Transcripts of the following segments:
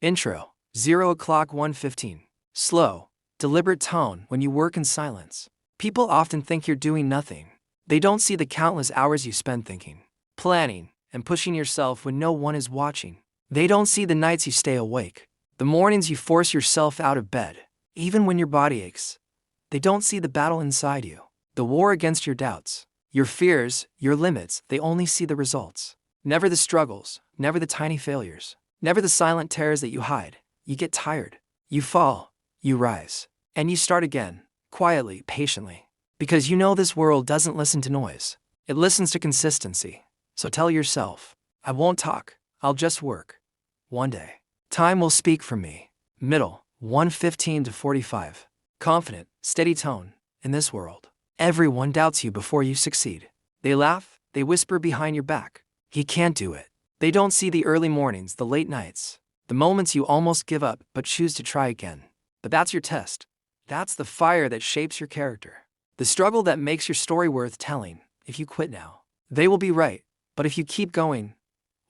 Intro. 0 o'clock 1:15. Slow, deliberate tone when you work in silence. People often think you're doing nothing. They don't see the countless hours you spend thinking, planning, and pushing yourself when no one is watching. They don't see the nights you stay awake, the mornings you force yourself out of bed, even when your body aches. They don't see the battle inside you, the war against your doubts, your fears, your limits. They only see the results. Never the struggles, never the tiny failures, never the silent terrors that you hide. You get tired, you fall, you rise, and you start again, quietly, patiently. Because you know this world doesn't listen to noise, it listens to consistency. So tell yourself, I won't talk, I'll just work. One day, time will speak for me. Middle, 1:15 to 45. Confident, steady tone. In this world, everyone doubts you before you succeed. They laugh, they whisper behind your back, he can't do it. They don't see the early mornings, the late nights, the moments you almost give up but choose to try again. But that's your test. That's the fire that shapes your character. The struggle that makes your story worth telling. If you quit now, they will be right. But if you keep going,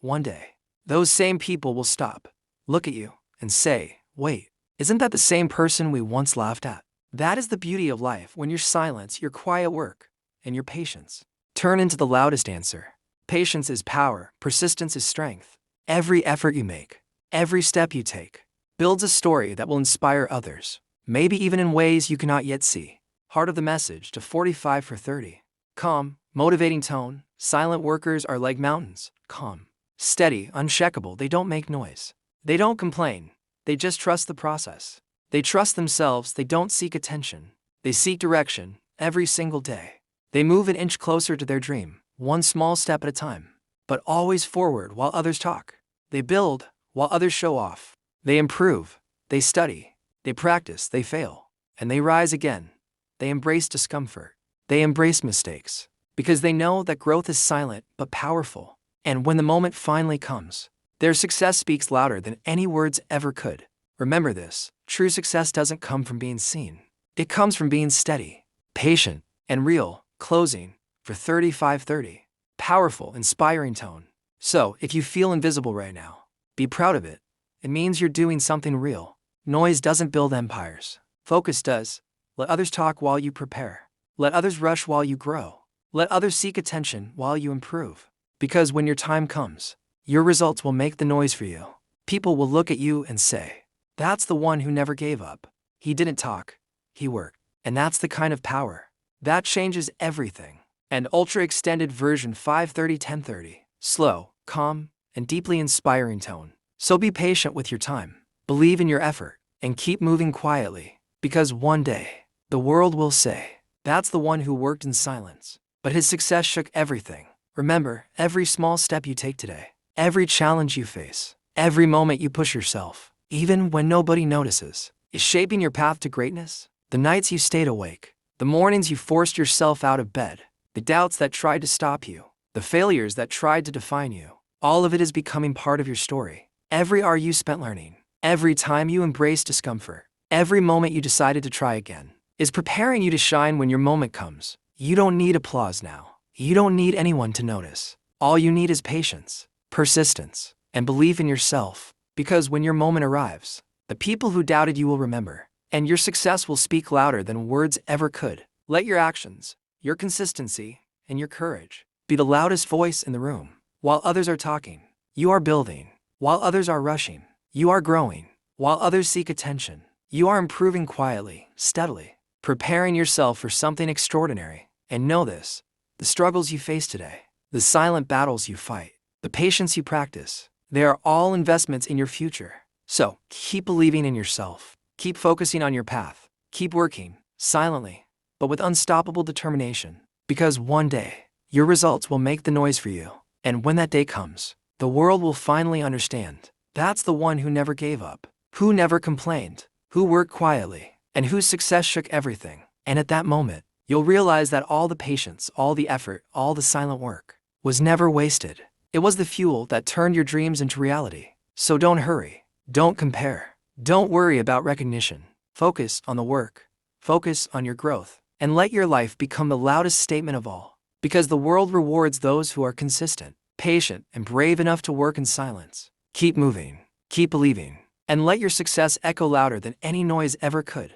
one day, those same people will stop, look at you, and say, wait, isn't that the same person we once laughed at? That is the beauty of life when your silence, your quiet work, and your patience turn into the loudest answer. Patience is power, persistence is strength. Every effort you make, every step you take, builds a story that will inspire others, maybe even in ways you cannot yet see. Heart of the message to 45 for 30. Calm, motivating tone. Silent workers are like mountains, calm, steady, unshakable. They don't make noise. They don't complain. They just trust the process. They trust themselves. They don't seek attention. They seek direction every single day. They move an inch closer to their dream, one small step at a time, but always forward while others talk. They build while others show off. They improve. They study. They practice. They fail. And they rise again. They embrace discomfort. They embrace mistakes. Because they know that growth is silent but powerful. And when the moment finally comes, their success speaks louder than any words ever could. Remember this, true success doesn't come from being seen. It comes from being steady, patient, and real. Closing for 35:30. Powerful, inspiring tone. So, if you feel invisible right now, be proud of it. It means you're doing something real. Noise doesn't build empires. Focus does. Let others talk while you prepare. Let others rush while you grow. Let others seek attention while you improve. Because when your time comes, your results will make the noise for you. People will look at you and say, that's the one who never gave up. He didn't talk, he worked. And that's the kind of power that changes everything. And ultra extended version 5:30-10:30. Slow, calm, and deeply inspiring tone. So be patient with your time. Believe in your effort and keep moving quietly. Because one day, the world will say, that's the one who worked in silence. But his success shook everything. Remember, every small step you take today, every challenge you face, every moment you push yourself, even when nobody notices, is shaping your path to greatness. The nights you stayed awake, the mornings you forced yourself out of bed, the doubts that tried to stop you, the failures that tried to define you, all of it is becoming part of your story. Every hour you spent learning, every time you embraced discomfort, every moment you decided to try again, is preparing you to shine when your moment comes. You don't need applause now. You don't need anyone to notice. All you need is patience, persistence, and belief in yourself. Because when your moment arrives, the people who doubted you will remember, and your success will speak louder than words ever could. Let your actions, your consistency, and your courage be the loudest voice in the room. While others are talking, you are building. While others are rushing, you are growing. While others seek attention, you are improving quietly, steadily, preparing yourself for something extraordinary. And know this, the struggles you face today, the silent battles you fight, the patience you practice, they are all investments in your future. So, keep believing in yourself. Keep focusing on your path. Keep working, silently, but with unstoppable determination. Because one day, your results will make the noise for you. And when that day comes, the world will finally understand. That's the one who never gave up, who never complained, who worked quietly, and whose success shook everything. And at that moment, you'll realize that all the patience, all the effort, all the silent work was never wasted. It was the fuel that turned your dreams into reality. So don't hurry. Don't compare. Don't worry about recognition. Focus on the work. Focus on your growth. And let your life become the loudest statement of all. Because the world rewards those who are consistent, patient, and brave enough to work in silence. Keep moving. Keep believing. And let your success echo louder than any noise ever could.